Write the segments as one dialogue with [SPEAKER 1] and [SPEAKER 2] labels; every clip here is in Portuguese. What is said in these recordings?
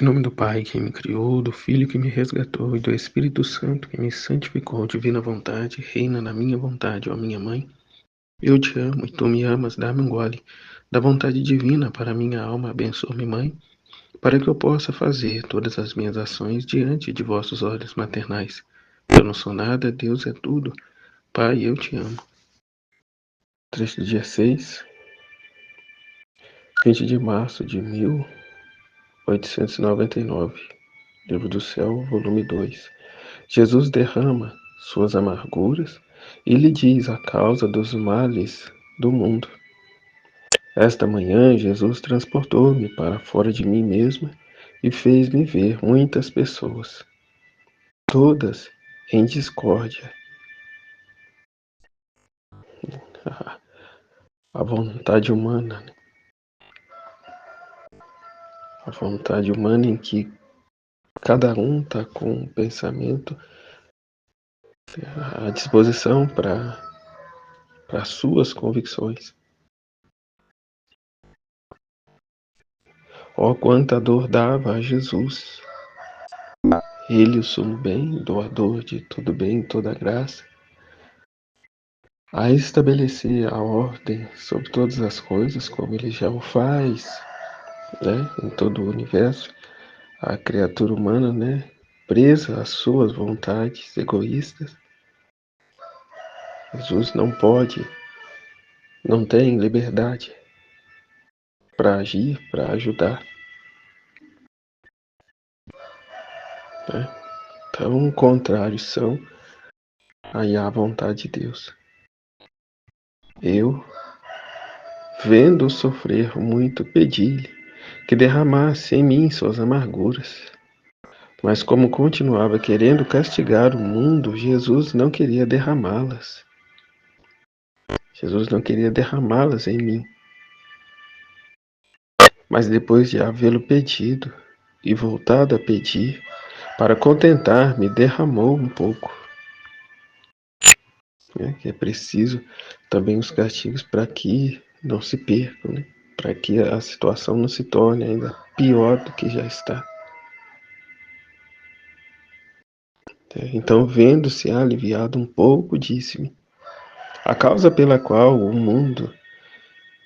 [SPEAKER 1] Em nome do Pai que me criou, do Filho que me resgatou e do Espírito Santo que me santificou, divina vontade, reina na minha vontade, ó minha mãe. Eu te amo e tu me amas, dá-me um gole da vontade divina para minha alma, abençoa-me, mãe, para que eu possa fazer todas as minhas ações diante de vossos olhos maternais. Eu não sou nada, Deus é tudo. Pai, eu te amo. Trecho do dia 6, 20 de março de 1899. Livro do Céu, volume 2. Jesus derrama suas amarguras e lhe diz a causa dos males do mundo. Esta manhã, Jesus transportou-me para fora de mim mesma e fez-me ver muitas pessoas, todas em discórdia. A vontade humana, a vontade humana em que cada um está com um pensamento à disposição para suas convicções. Oh, quanta dor dava a Jesus! Ele, o sumo bem, doador de todo bem, toda graça, a estabelecer a ordem sobre todas as coisas, como ele já o faz, né, em todo o universo, a criatura humana, né, presa às suas vontades egoístas. Jesus não pode, não tem liberdade para agir, para ajudar, né? Então, contrários são aí à vontade de Deus. Eu, vendo sofrer muito, pedi-lhe que derramasse em mim suas amarguras. Mas como continuava querendo castigar o mundo, Jesus não queria derramá-las. Jesus não queria derramá-las em mim. Mas depois de havê-lo pedido e voltado a pedir, para contentar-me, derramou um pouco. Que é preciso também os castigos para que não se percam, né? Para que a situação não se torne ainda pior do que já está. Então, vendo-se aliviado um pouco, disse-me: a causa pela qual o mundo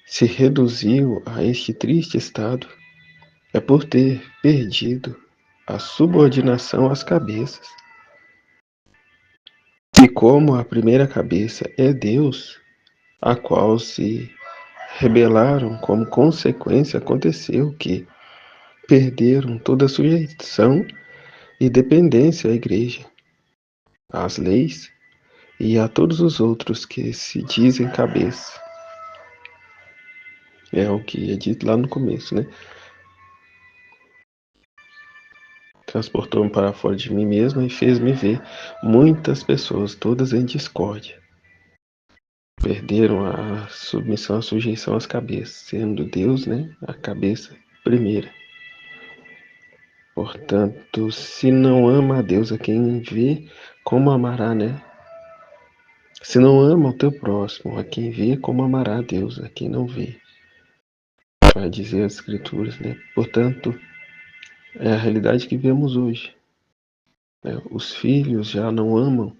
[SPEAKER 1] se reduziu a este triste estado é por ter perdido a subordinação às cabeças. E como a primeira cabeça é Deus, a qual se rebelaram, como consequência, aconteceu que perderam toda a sujeição e dependência à igreja, às leis e a todos os outros que se dizem cabeça. É o que é dito lá no começo, né? Transportou-me para fora de mim mesma e fez-me ver muitas pessoas, todas em discórdia. Perderam a submissão, a sujeição às cabeças, sendo Deus, né, a cabeça primeira. Portanto, se não ama a Deus, a quem vê, como amará, né? Se não ama o teu próximo, a quem vê, como amará a Deus, a quem não vê. Vai dizer as Escrituras, né? Portanto, é a realidade que vemos hoje. Né? Os filhos já não amam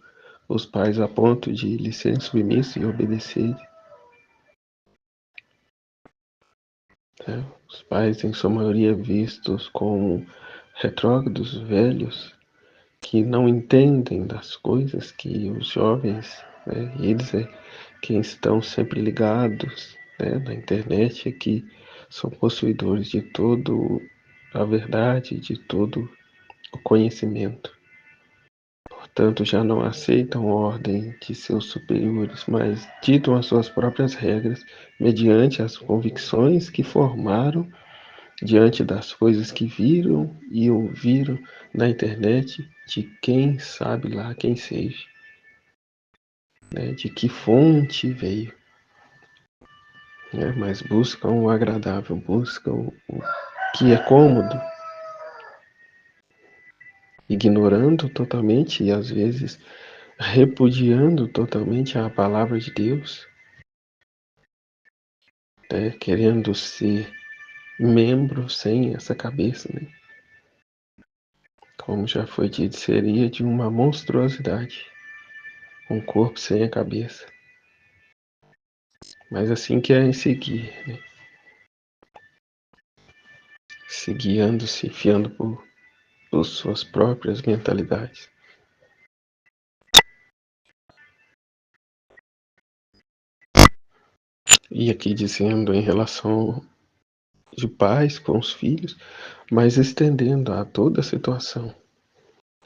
[SPEAKER 1] os pais a ponto de lhes serem submissos e obedecerem. Né? Os pais, em sua maioria, vistos como retrógrados, velhos, que não entendem das coisas que os jovens, né, eles é quem estão sempre ligados, né, na internet, que são possuidores de todo a verdade, de todo o conhecimento. Portanto, já não aceitam ordem de seus superiores, mas ditam as suas próprias regras mediante as convicções que formaram diante das coisas que viram e ouviram na internet de quem sabe lá quem seja, né, de que fonte veio, né, mas buscam o agradável, buscam o que é cômodo, ignorando totalmente e às vezes repudiando totalmente a palavra de Deus, né, querendo ser membro sem essa cabeça, né? como já foi dito, seria de uma monstruosidade, um corpo sem a cabeça. Mas assim querem seguir, né? Se guiando, se fiando por suas próprias mentalidades. E aqui dizendo em relação de pais com os filhos, mas estendendo a toda a situação,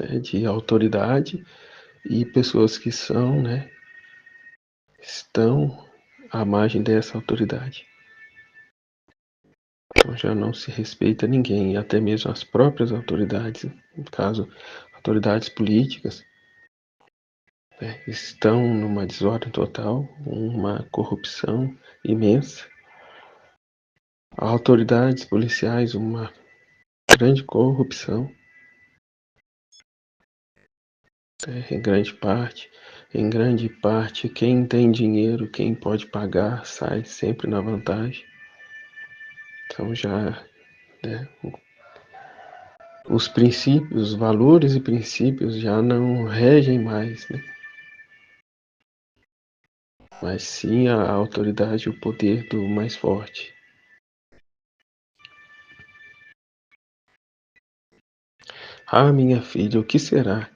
[SPEAKER 1] né, de autoridade e pessoas que são, né, estão à margem dessa autoridade. Então já não se respeita ninguém, até mesmo as próprias autoridades, no caso, autoridades políticas, né, estão numa desordem total, uma corrupção imensa. Autoridades policiais, uma grande corrupção, em grande parte. Em grande parte, quem tem dinheiro, quem pode pagar, sai sempre na vantagem. Então já, né, os princípios, valores e princípios já não regem mais, né? Mas sim a autoridade e o poder do mais forte. Ah, minha filha, o que será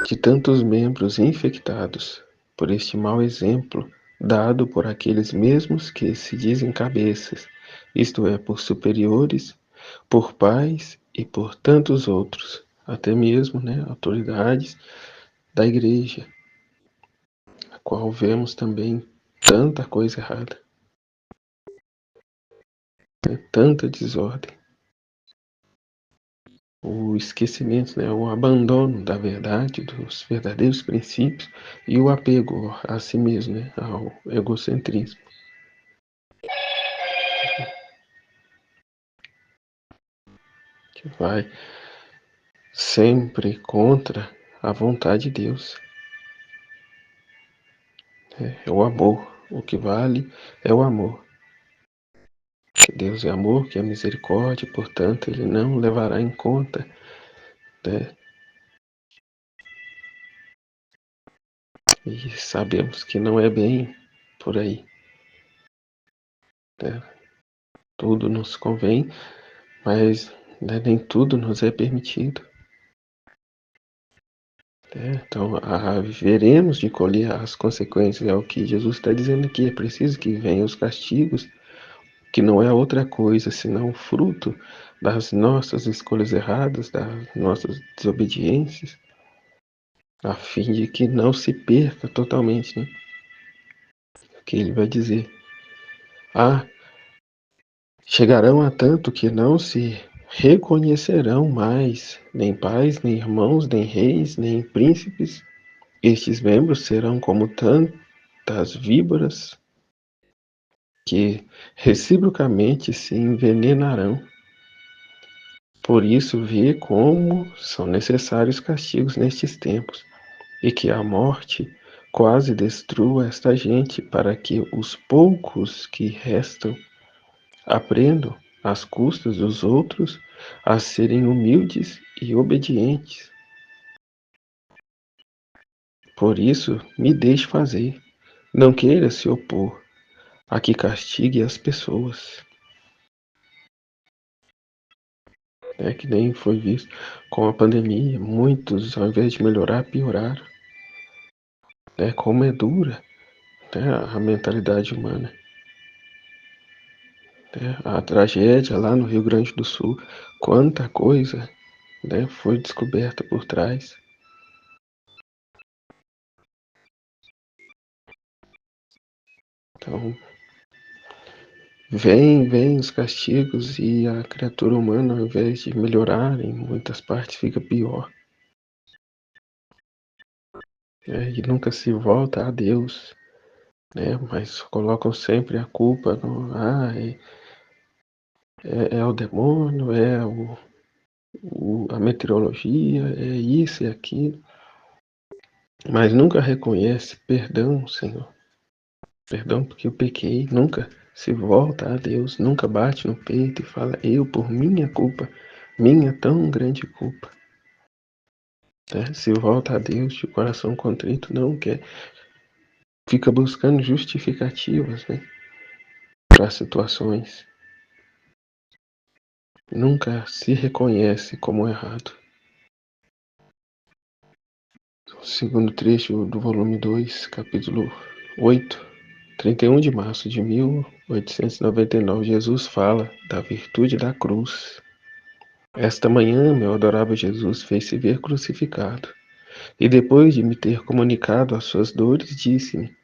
[SPEAKER 1] de tantos membros infectados por este mau exemplo dado por aqueles mesmos que se dizem cabeças, isto é, por superiores, por pais e por tantos outros, até mesmo, né, autoridades da igreja, a qual vemos também tanta coisa errada, né, tanta desordem, o esquecimento, né, o abandono da verdade, dos verdadeiros princípios e o apego a si mesmo, né, ao egocentrismo, que vai sempre contra a vontade de Deus. É o amor. O que vale é o amor. Que Deus é amor, que é misericórdia, portanto, Ele não levará em conta, né? E sabemos que não é bem por aí, né? Tudo nos convém, mas, né, nem tudo nos é permitido. Né? Então, veremos de colher as consequências, é o que Jesus está dizendo aqui. É preciso que venham os castigos, que não é outra coisa senão fruto das nossas escolhas erradas, das nossas desobediências, a fim de que não se perca totalmente, né? Que ele vai dizer: ah, chegarão a tanto que não se reconhecerão mais nem pais, nem irmãos, nem reis, nem príncipes. Estes membros serão como tantas víboras que reciprocamente se envenenarão. Por isso, vê como são necessários castigos nestes tempos, e que a morte quase destrua esta gente, para que os poucos que restam aprendam, às custas dos outros, a serem humildes e obedientes. Por isso, me deixe fazer, não queira se opor a que castigue as pessoas. É que nem foi visto com a pandemia, muitos, ao invés de melhorar, pioraram. É como é dura, né, a mentalidade humana. Né, a tragédia lá no Rio Grande do Sul, quanta coisa, né, foi descoberta por trás. Então, vem os castigos e a criatura humana, ao invés de melhorar, em muitas partes fica pior. E nunca se volta a Deus, né, mas colocam sempre a culpa no, é o demônio, é a meteorologia, é isso e aquilo, mas nunca reconhece perdão, Senhor. Perdão porque eu pequei, nunca se volta a Deus, nunca bate no peito e fala: eu por minha culpa, minha tão grande culpa. né? Se volta a Deus de coração contrito, não quer, fica buscando justificativas, né, para situações, nunca se reconhece como errado. O segundo trecho do volume 2, capítulo 8, 31 de março de 1899, Jesus fala da virtude da cruz. Esta manhã, meu adorável Jesus fez-se ver crucificado, e depois de me ter comunicado as suas dores, disse-me: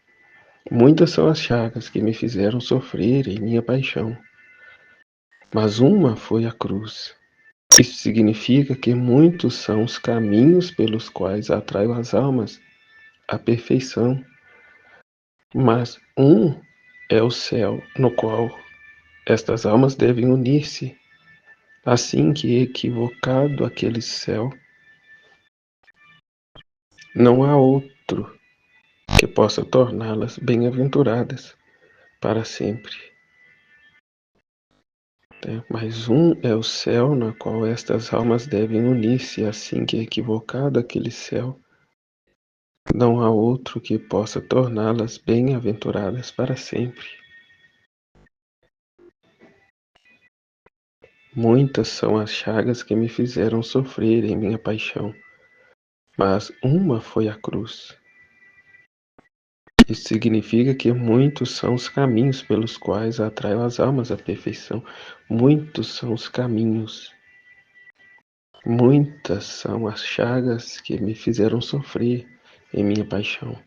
[SPEAKER 1] muitas são as chagas que me fizeram sofrer em minha paixão, mas uma foi a cruz. Isso significa que muitos são os caminhos pelos quais atraio as almas à perfeição, mas um é o céu no qual estas almas devem unir-se, assim que equivocado aquele céu, não há outro que possa torná-las bem-aventuradas para sempre. Mas um é o céu no qual estas almas devem unir-se, assim que equivocado aquele céu, não há outro que possa torná-las bem-aventuradas para sempre. Muitas são as chagas que me fizeram sofrer em minha paixão, mas uma foi a cruz. Isso significa que muitos são os caminhos pelos quais atraio as almas à perfeição. Muitos são os caminhos. Muitas são as chagas que me fizeram sofrer em minha paixão.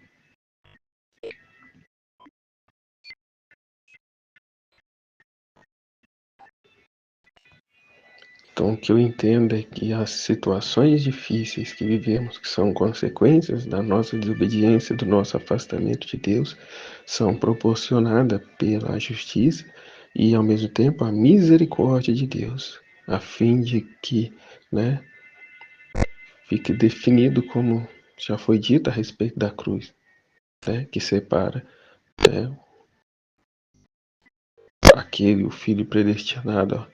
[SPEAKER 1] Então, o que eu entendo é que as situações difíceis que vivemos, que são consequências da nossa desobediência, do nosso afastamento de Deus, são proporcionadas pela justiça e, ao mesmo tempo, a misericórdia de Deus, a fim de que, né, fique definido, como já foi dito a respeito da cruz, né, que separa, né, o filho predestinado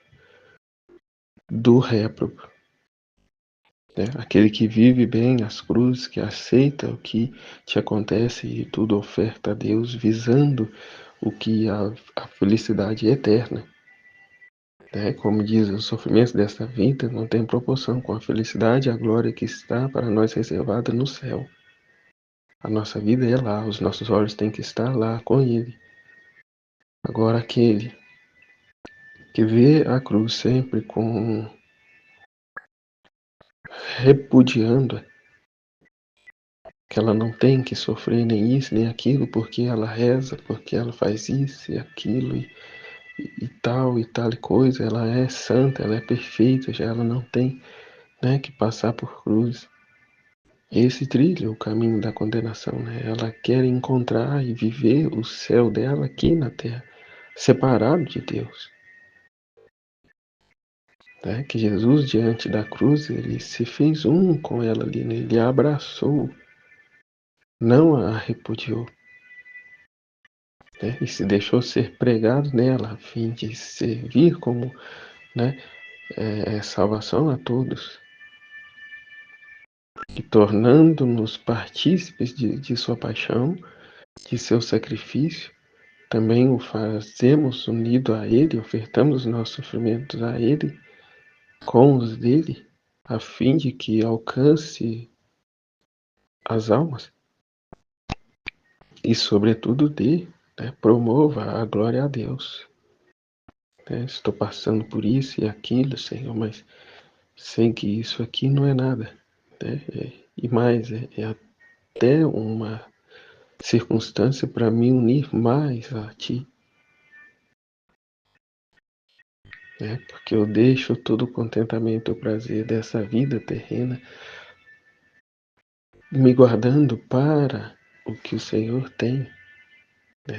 [SPEAKER 1] do réprobo. Aquele que vive bem as cruzes, que aceita o que te acontece e tudo oferta a Deus, visando o que a felicidade eterna. Como diz, os sofrimentos desta vida não tem proporção com a felicidade e a glória que está para nós reservada no céu. A nossa vida é lá, os nossos olhos têm que estar lá com Ele. Agora, aquele que vê a cruz sempre com repudiando que ela não tem que sofrer nem isso nem aquilo, porque ela reza, porque ela faz isso e aquilo e tal e tal coisa, ela é santa, ela é perfeita, já ela não tem, né, que passar por cruz. Esse trilha o caminho da condenação, né? Ela quer encontrar e viver o céu dela aqui na terra, separado de Deus. Que Jesus, diante da cruz, ele se fez um com ela ali, né? Ele a abraçou, não a repudiou. E se deixou ser pregado nela, a fim de servir como, né, salvação a todos, e tornando-nos partícipes de sua paixão, de seu sacrifício, também o fazemos unido a Ele, ofertamos os nossos sofrimentos a Ele, com os dele, a fim de que alcance as almas e, sobretudo, promova a glória a Deus. Estou passando por isso e aquilo, Senhor, mas sei que isso aqui não é nada. E mais, é até uma circunstância para me unir mais a Ti. Porque eu deixo todo o contentamento e o prazer dessa vida terrena, me guardando para o que o Senhor tem,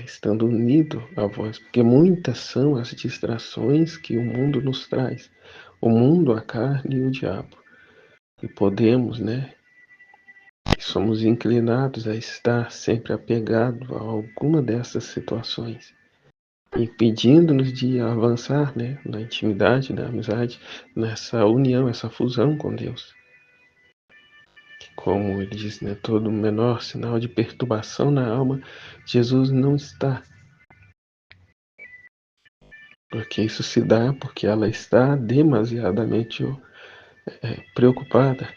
[SPEAKER 1] estando unido a vós, porque muitas são as distrações que o mundo nos traz, o mundo, a carne e o diabo, e podemos, somos inclinados a estar sempre apegado a alguma dessas situações, impedindo-nos de avançar, na intimidade, na amizade, nessa união, essa fusão com Deus. como ele diz, né, todo menor sinal de perturbação na alma, Jesus não está. Porque isso se dá porque ela está demasiadamente preocupada,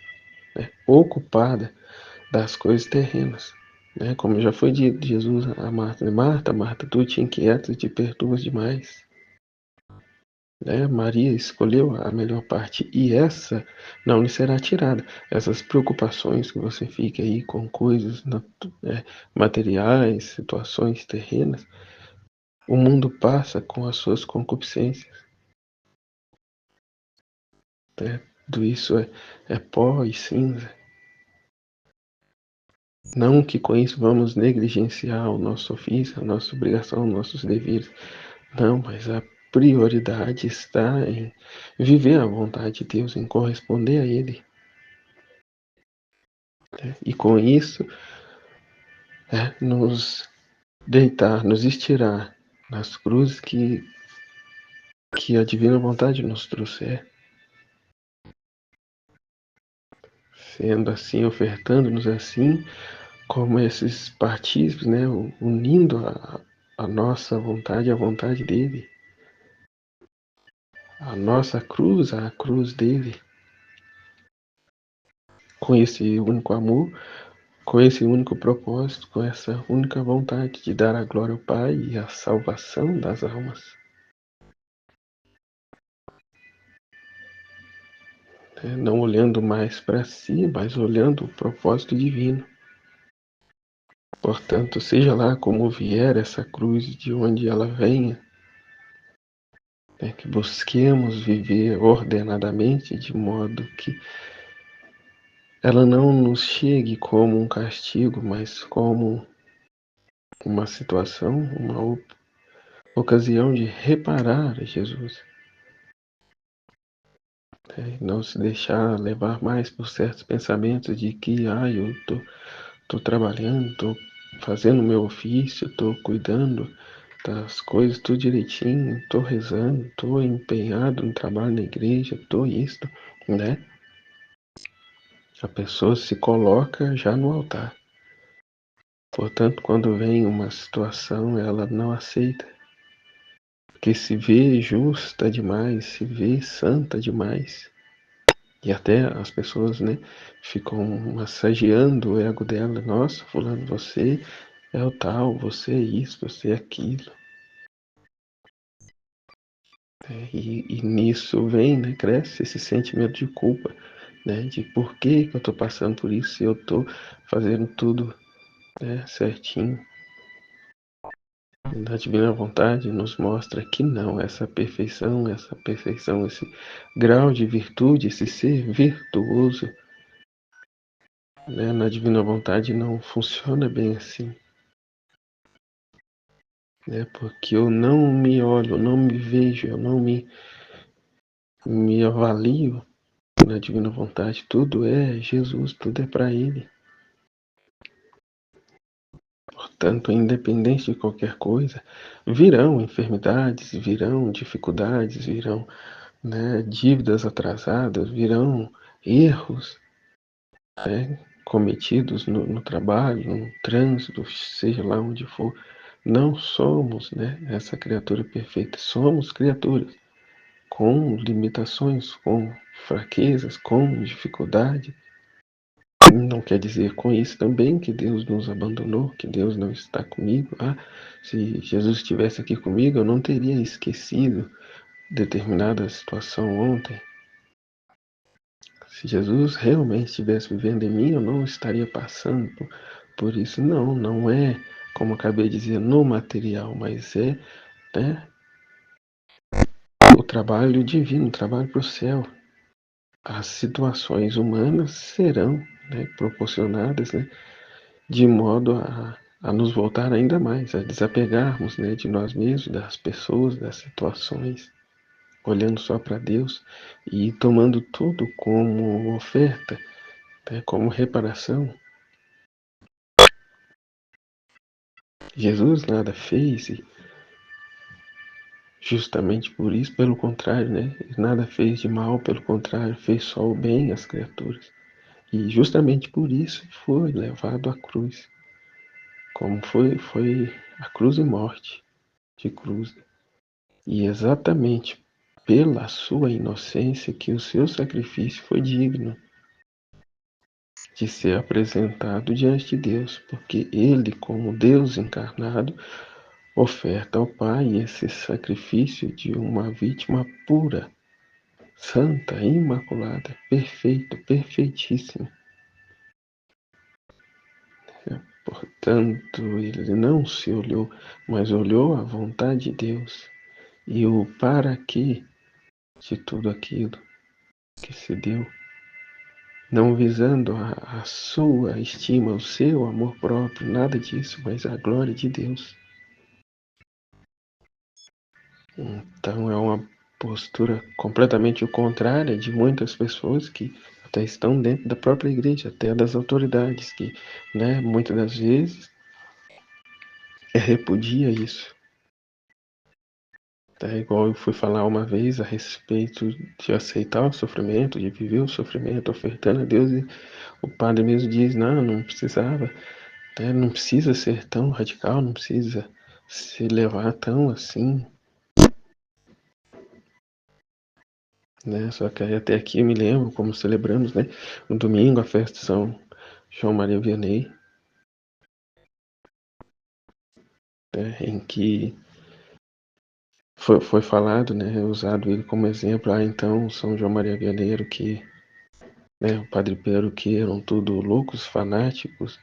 [SPEAKER 1] ocupada das coisas terrenas. Né? Como já foi dito, Jesus a Marta, né? Marta, Marta, tu te inquietas e te perturbas demais. Né? Maria escolheu a melhor parte e essa não lhe será tirada. Essas preocupações que você fica aí com coisas materiais, situações terrenas, o mundo passa com as suas concupiscências. Né? Tudo isso é pó e cinza. Não que com isso vamos negligenciar o nosso ofício, a nossa obrigação, nossos deveres. Não, mas a prioridade está em viver a vontade de Deus, em corresponder a Ele. Né? E com isso, nos deitar, nos estirar nas cruzes que a divina vontade nos trouxer. Sendo assim, ofertando-nos assim, como esses partícipes, né, unindo a nossa vontade à vontade dele, a nossa cruz à cruz dele, com esse único amor, com esse único propósito, com essa única vontade de dar a glória ao Pai e a salvação das almas. Não olhando mais para si, mas olhando o propósito divino. Portanto, seja lá como vier essa cruz, de onde ela venha, que busquemos viver ordenadamente, de modo que ela não nos chegue como um castigo, mas como uma situação, uma ocasião de reparar a Jesus. Não se deixar levar mais por certos pensamentos de que eu tô trabalhando, tô fazendo o meu ofício, tô cuidando das coisas tudo direitinho, tô rezando, tô empenhado no trabalho na igreja, tô isto, né? A pessoa se coloca já no altar. Portanto, quando vem uma situação, ela não aceita, porque se vê justa demais, se vê santa demais. E até as pessoas, né, ficam massageando o ego dela. Nossa, fulano, você é o tal, você é isso, você é aquilo. E nisso vem, né, cresce esse sentimento de culpa, né, de por que eu estou passando por isso se eu estou fazendo tudo, né, certinho. A divina vontade nos mostra que não, essa perfeição, esse grau de virtude, esse ser virtuoso, né, na divina vontade não funciona bem assim. Né, porque eu não me olho, eu não me vejo, eu não me avalio na divina vontade. Tudo é Jesus, tudo é para Ele. Portanto, independente de qualquer coisa, virão enfermidades, virão dificuldades, virão, né, dívidas atrasadas, virão erros, né, cometidos no trabalho, no trânsito, seja lá onde for. Não somos, né, essa criatura perfeita, somos criaturas com limitações, com fraquezas, com dificuldade. Não quer dizer com isso também que Deus nos abandonou, que Deus não está comigo. Se Jesus estivesse aqui comigo, eu não teria esquecido determinada situação ontem. Se Jesus realmente estivesse vivendo em mim, eu não estaria passando por isso. Não é, como acabei de dizer, no material, mas é, né, o trabalho divino, o trabalho para o céu. As situações humanas serão, né, proporcionadas, né, de modo a nos voltar ainda mais, a desapegarmos, né, de nós mesmos, das pessoas, das situações, olhando só para Deus e tomando tudo como oferta, né, como reparação. Jesus nada fez e justamente por isso, pelo contrário, né, nada fez de mal, pelo contrário, fez só o bem às criaturas. E justamente por isso foi levado à cruz. Como foi a cruz e morte de cruz. E exatamente pela sua inocência que o seu sacrifício foi digno de ser apresentado diante de Deus, porque ele, como Deus encarnado, oferta ao Pai esse sacrifício de uma vítima pura, santa, imaculada, perfeita, perfeitíssima. Portanto, ele não se olhou, mas olhou a vontade de Deus e o para quê de tudo aquilo que se deu, não visando a sua estima, o seu amor próprio, nada disso, mas a glória de Deus. Então é uma postura completamente contrária de muitas pessoas que até estão dentro da própria igreja, até das autoridades, que, né, muitas das vezes repudia isso. É igual eu fui falar uma vez a respeito de aceitar o sofrimento, de viver o sofrimento, ofertando a Deus, e o padre mesmo diz, não precisava, né, não precisa ser tão radical, não precisa se levar tão assim, né? Só que até aqui eu me lembro como celebramos, né? No domingo a festa de São João Maria Vianney, né? Em que foi falado, né? Usado ele como exemplo. Então São João Maria Vianney era o que, né? O Padre Pedro que eram tudo loucos, fanáticos,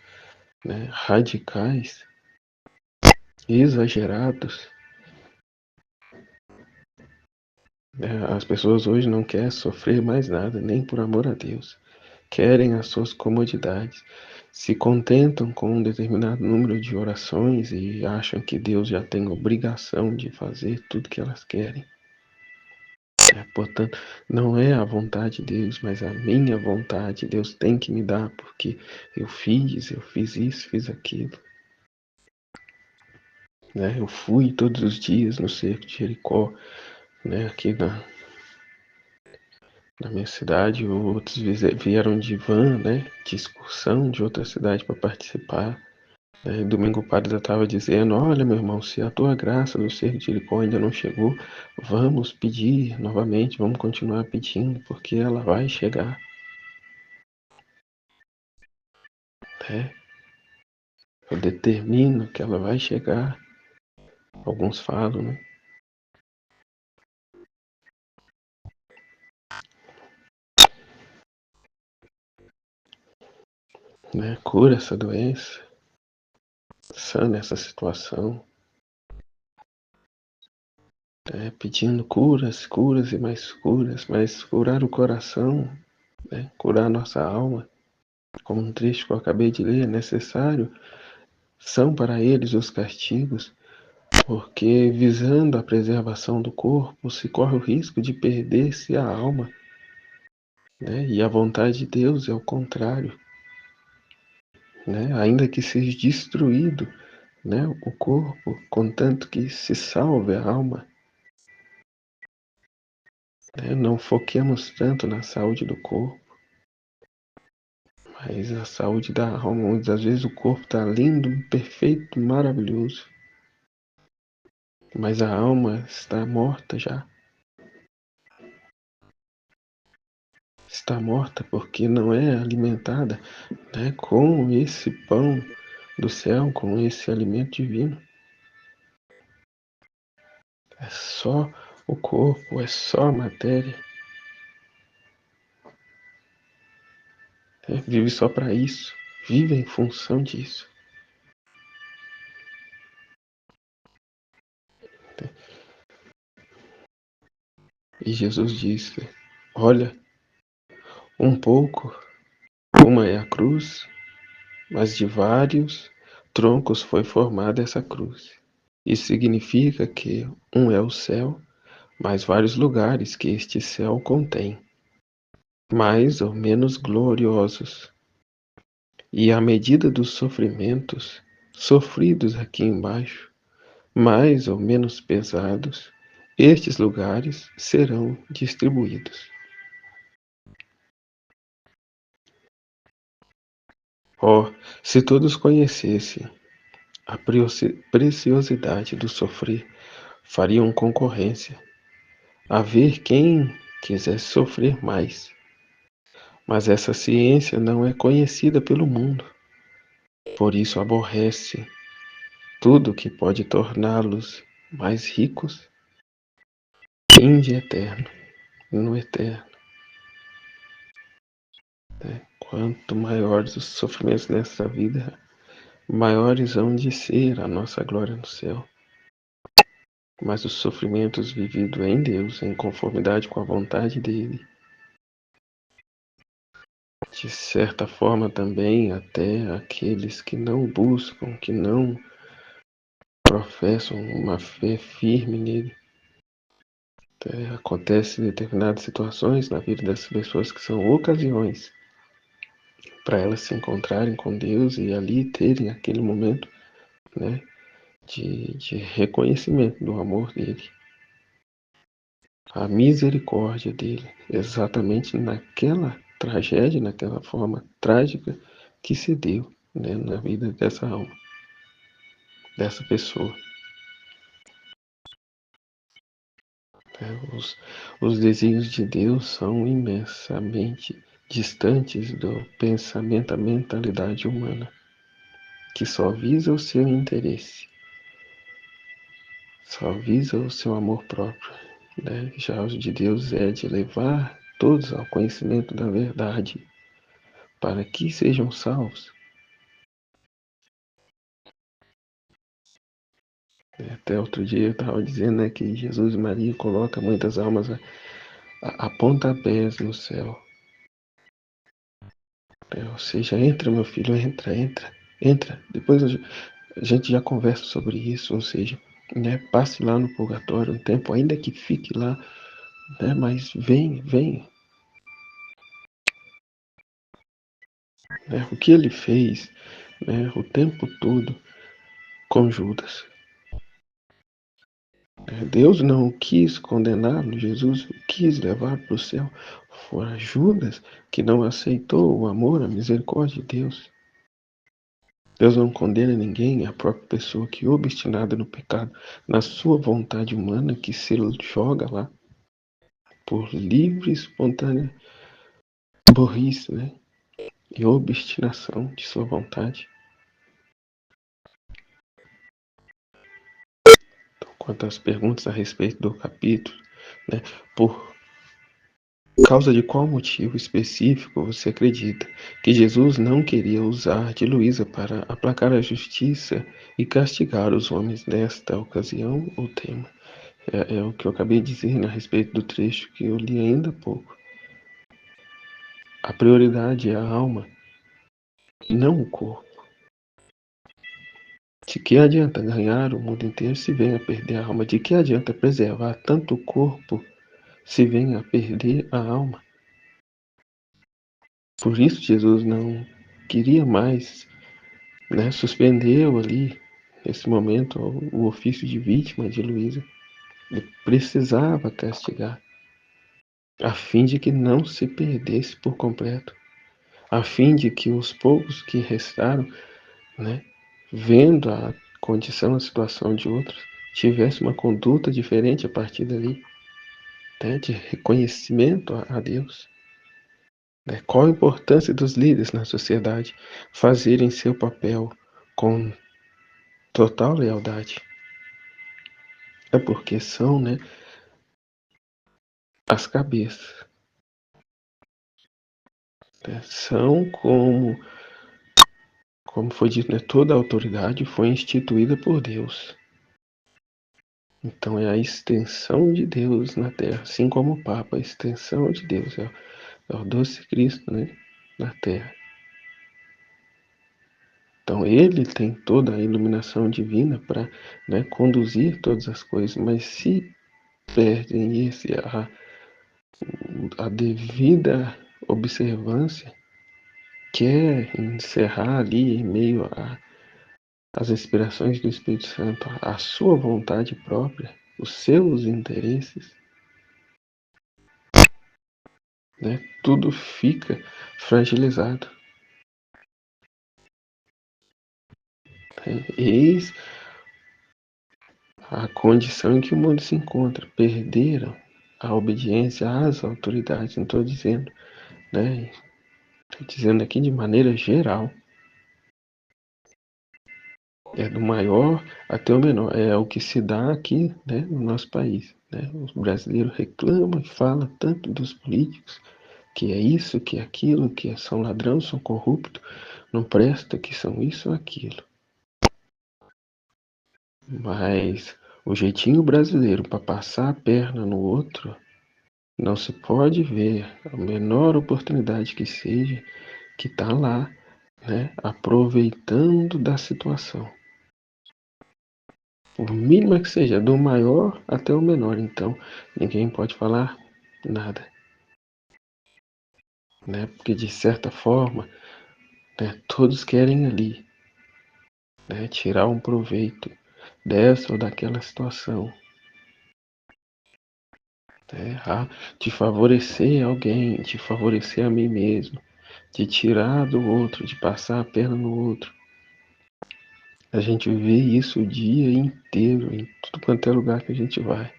[SPEAKER 1] né? Radicais, exagerados. Né? As pessoas hoje não querem sofrer mais nada, nem por amor a Deus. Querem as suas comodidades, se contentam com um determinado número de orações e acham que Deus já tem obrigação de fazer tudo que elas querem. Portanto, não é a vontade de Deus, mas a minha vontade. Deus tem que me dar, porque eu fiz isso, fiz aquilo. Né? Eu fui todos os dias no cerco de Jericó, né? Aqui na minha cidade, outros vieram de van, né? De excursão de outra cidade para participar. Domingo o padre já estava dizendo, olha meu irmão, se a tua graça do cerco de Jericó ainda não chegou, vamos pedir novamente, vamos continuar pedindo, porque ela vai chegar. Né? Eu determino que ela vai chegar. Alguns falam, né? Cura essa doença, sana essa situação. Pedindo curas, curas e mais curas, mas curar o coração, né? Curar nossa alma. Como um trecho que eu acabei de ler, é necessário, são para eles os castigos, porque visando a preservação do corpo, se corre o risco de perder-se a alma. Né? E a vontade de Deus é o contrário. Né? Ainda que seja destruído, né, o corpo, contanto que se salve a alma. Né? Não foquemos tanto na saúde do corpo, mas a saúde da alma. Muitas vezes o corpo está lindo, perfeito, maravilhoso, mas a alma está morta já. Está morta porque não é alimentada, né, com esse pão do céu, com esse alimento divino. É só o corpo, é só a matéria. Vive só para isso, vive em função disso. E Jesus disse, olha, um pouco, uma é a cruz, mas de vários troncos foi formada essa cruz. Isso significa que um é o céu, mas vários lugares que este céu contém, mais ou menos gloriosos. E à medida dos sofrimentos sofridos aqui embaixo, mais ou menos pesados, estes lugares serão distribuídos. Oh, se todos conhecessem a preciosidade do sofrer, fariam concorrência, a ver quem quisesse sofrer mais. Mas essa ciência não é conhecida pelo mundo, por isso aborrece tudo que pode torná-los mais ricos, inde eterno, no eterno. Quanto maiores os sofrimentos nessa vida, maiores hão de ser a nossa glória no céu. Mas os sofrimentos vividos em Deus, em conformidade com a vontade dele, de certa forma também até aqueles que não buscam, que não professam uma fé firme nele. Acontece determinadas situações na vida dessas pessoas que são ocasiões para elas se encontrarem com Deus e ali terem aquele momento, né, de reconhecimento do amor dele, a misericórdia dele, exatamente naquela tragédia, naquela forma trágica que se deu, né, na vida dessa alma, dessa pessoa. Os desígnios de Deus são imensamente distantes do pensamento, da mentalidade humana, que só visa o seu interesse, só visa o seu amor próprio, né? Já os de Deus é de levar todos ao conhecimento da verdade, para que sejam salvos. Até outro dia eu estava dizendo, né, que Jesus e Maria colocam muitas almas a pontapés no céu. Ou seja, entra meu filho, entra. Depois a gente já conversa sobre isso, ou seja, né, passe lá no purgatório um tempo, ainda que fique lá, né, mas vem. Né, o que ele fez, né, o tempo todo com Judas. Deus não quis condená-lo, Jesus o quis levar para o céu. Fora Judas que não aceitou o amor, a misericórdia de Deus. Deus não condena ninguém, é a própria pessoa que, obstinada no pecado, na sua vontade humana, que se joga lá por livre e espontânea burrice, né? E obstinação de sua vontade. Então, quanto às perguntas a respeito do capítulo, né? Por causa de qual motivo específico você acredita que Jesus não queria usar de Luísa para aplacar a justiça e castigar os homens nesta ocasião ou tema? É o que eu acabei de dizer a respeito do trecho que eu li ainda há pouco. A prioridade é a alma, não o corpo. De que adianta ganhar o mundo inteiro se vem a perder a alma? De que adianta preservar tanto o corpo se vem a perder a alma? Por isso Jesus não queria mais, né, suspendeu ali, nesse momento, o ofício de vítima de Luísa. Ele precisava castigar, a fim de que não se perdesse por completo, a fim de que os poucos que restaram, né, vendo a condição, a situação de outros, tivesse uma conduta diferente a partir dali, né, de reconhecimento a Deus. Né? Qual a importância dos líderes na sociedade fazerem seu papel com total lealdade? É porque são, né, as cabeças. Né? São como foi dito, né, toda a autoridade foi instituída por Deus. Então é a extensão de Deus na Terra, assim como o Papa, a extensão de Deus, é o doce Cristo, né, na Terra. Então ele tem toda a iluminação divina para, né, conduzir todas as coisas, mas se perdem a devida observância, quer encerrar ali em meio às inspirações do Espírito Santo, a sua vontade própria, os seus interesses, né? Tudo fica fragilizado. Eis a condição em que o mundo se encontra. Perderam a obediência às autoridades. Não estou dizendo, né? Estou dizendo aqui de maneira geral. É do maior até o menor. É o que se dá aqui, né, no nosso país. Né? Os brasileiros reclamam e falam tanto dos políticos, que é isso, que é aquilo, que são ladrões, são corruptos, não presta, que são isso ou aquilo. Mas o jeitinho brasileiro para passar a perna no outro, não se pode ver a menor oportunidade que seja, que está lá, né, aproveitando da situação. Por mínima que seja, do maior até o menor. Então, ninguém pode falar nada. Né? Porque, de certa forma, né, todos querem ali, né, tirar um proveito dessa ou daquela situação. Né? De favorecer alguém, de favorecer a mim mesmo, de tirar do outro, de passar a perna no outro. A gente vê isso o dia inteiro, em tudo quanto é lugar que a gente vai.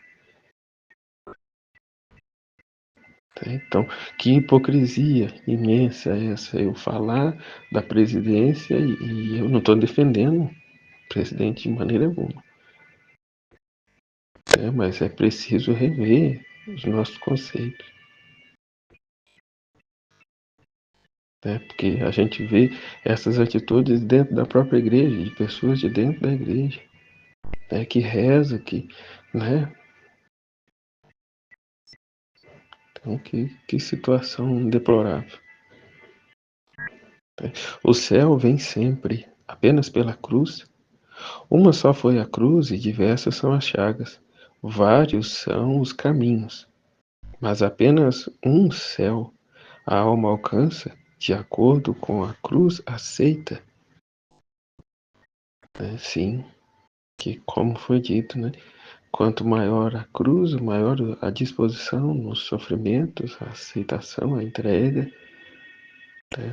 [SPEAKER 1] Então, que hipocrisia imensa é essa, eu falar da presidência e eu não estou defendendo o presidente de maneira alguma. Mas é preciso rever os nossos conceitos. Porque a gente vê essas atitudes dentro da própria igreja, de pessoas de dentro da igreja, que reza, que, né? Então, que situação deplorável. O céu vem sempre, apenas pela cruz. Uma só foi a cruz e diversas são as chagas. Vários são os caminhos, mas apenas um céu a alma alcança de acordo com a cruz aceita. Sim, que como foi dito, né? Quanto maior a cruz, maior a disposição nos sofrimentos, a aceitação, a entrega,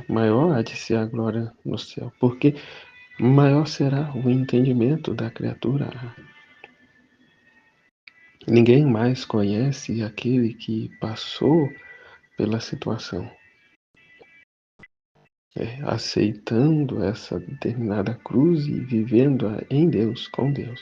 [SPEAKER 1] maior há de ser a glória no céu, porque maior será o entendimento da criatura. Ninguém mais conhece aquele que passou pela situação, aceitando essa determinada cruz e vivendo em Deus, com Deus.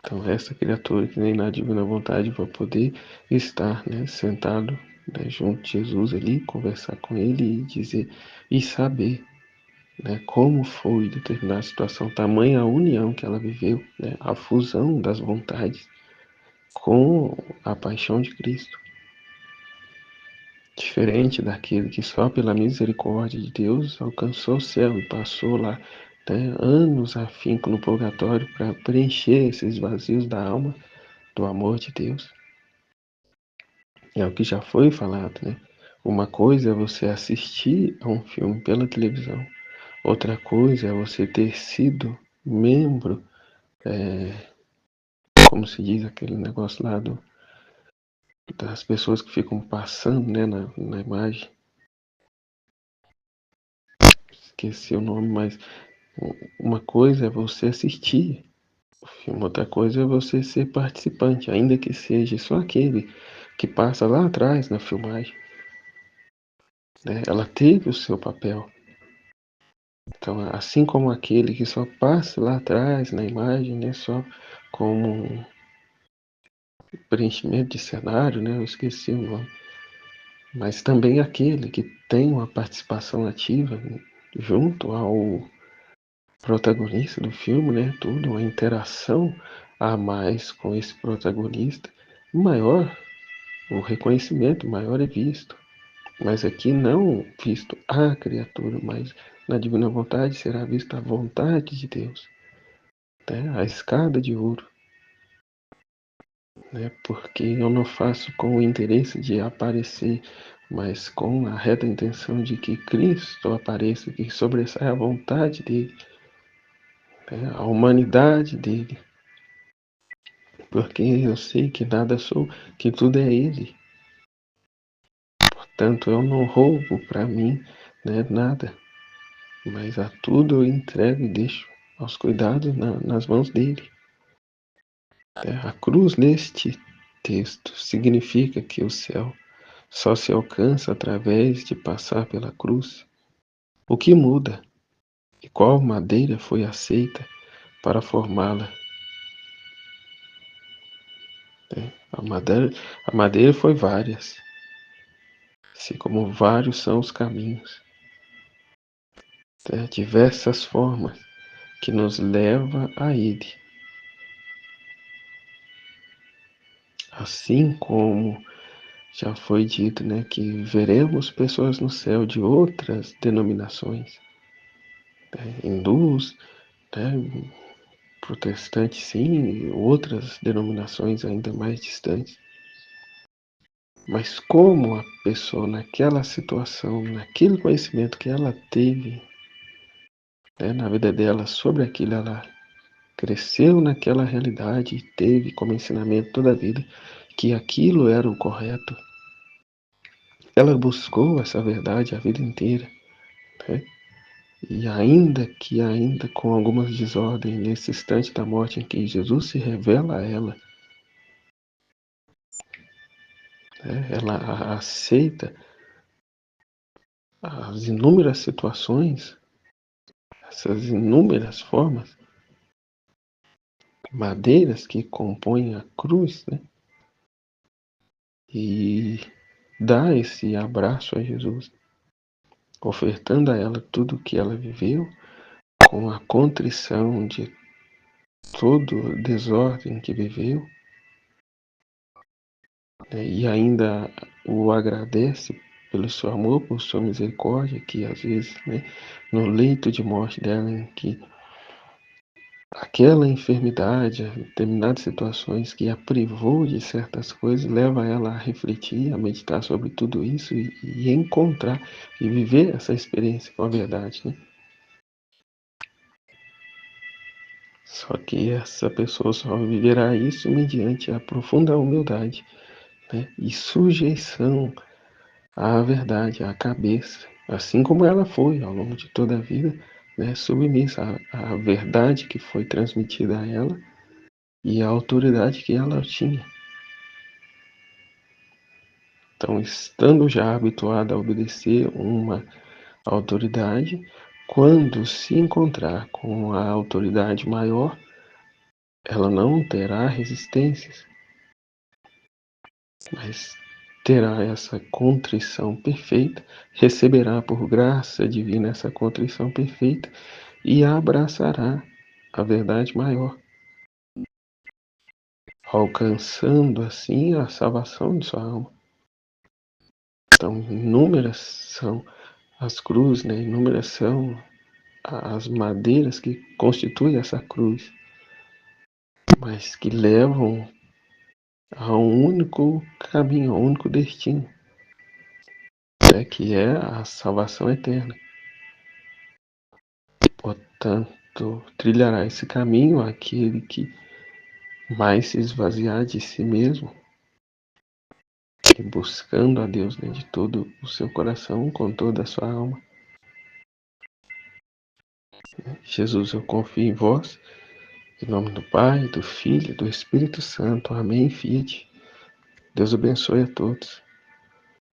[SPEAKER 1] Então, essa criatura que nem na divina vontade vai poder estar, né, sentado, né, junto de Jesus ali, conversar com ele e dizer e saber, né, como foi determinada situação, tamanha a união que ela viveu, né, a fusão das vontades com a paixão de Cristo. Diferente daquele que só pela misericórdia de Deus alcançou o céu e passou lá, né, anos afinco no purgatório para preencher esses vazios da alma do amor de Deus. É o que já foi falado, né? Uma coisa é você assistir a um filme pela televisão, outra coisa é você ter sido membro, como se diz aquele negócio lá das pessoas que ficam passando, né, na imagem. Esqueci o nome, mas uma coisa é você assistir o filme, outra coisa é você ser participante, ainda que seja só aquele que passa lá atrás na filmagem. Né? Ela teve o seu papel. Então, assim como aquele que só passa lá atrás na imagem, né, só como um preenchimento de cenário, né, eu esqueci o nome, mas também aquele que tem uma participação ativa junto ao protagonista do filme, né, tudo, uma interação a mais com esse protagonista, maior o reconhecimento, maior é visto. Mas aqui não visto a criatura, mas na divina vontade será vista a vontade de Deus. Né? A escada de ouro. Né? Porque eu não faço com o interesse de aparecer, mas com a reta intenção de que Cristo apareça, que sobressaia a vontade dele, né? A humanidade dele. Porque eu sei que nada sou, que tudo é ele. Portanto, eu não roubo para mim, né, nada. mas a tudo eu entrego e deixo aos cuidados nas mãos dele. A cruz neste texto significa que o céu só se alcança através de passar pela cruz. O que muda e qual madeira foi aceita para formá-la? A madeira foi várias, assim como vários são os caminhos, diversas formas que nos leva a Ele. Assim como já foi dito, que veremos pessoas no céu de outras denominações, hindus, né, protestantes sim, e outras denominações ainda mais distantes. Mas como a pessoa naquela situação, naquele conhecimento que ela teve, na vida dela sobre aquilo, ela cresceu naquela realidade e teve como ensinamento toda a vida que aquilo era o correto. Ela buscou essa verdade a vida inteira, né? E ainda com algumas desordens, nesse instante da morte em que Jesus se revela a ela, ela aceita as inúmeras situações, essas inúmeras formas, madeiras que compõem a cruz, e dá esse abraço a Jesus, ofertando a ela tudo o que ela viveu, com a contrição de todo o desordem que viveu, e ainda o agradece pelo seu amor, por sua misericórdia, que às vezes, no leito de morte dela, em que aquela enfermidade, determinadas situações que a privou de certas coisas, leva ela a refletir, a meditar sobre tudo isso e encontrar e viver essa experiência com a verdade, Só que essa pessoa só viverá isso mediante a profunda humildade, e sujeição à verdade, à cabeça, assim como ela foi ao longo de toda a vida, submissa à verdade que foi transmitida a ela e à autoridade que ela tinha. Então, estando já habituada a obedecer uma autoridade, quando se encontrar com a autoridade maior, ela não terá resistências, mas terá essa contrição perfeita, receberá por graça divina essa contrição perfeita e abraçará a verdade maior, alcançando assim a salvação de sua alma. Então, inúmeras são as cruzes, inúmeras são as madeiras que constituem essa cruz, mas que levam a um único caminho, a um único destino, que é a salvação eterna. Portanto, trilhará esse caminho aquele que mais se esvaziar de si mesmo, e buscando a Deus, de todo o seu coração, com toda a sua alma. Jesus, eu confio em vós, em nome do Pai, do Filho e do Espírito Santo. Amém. Fiat. Deus abençoe a todos.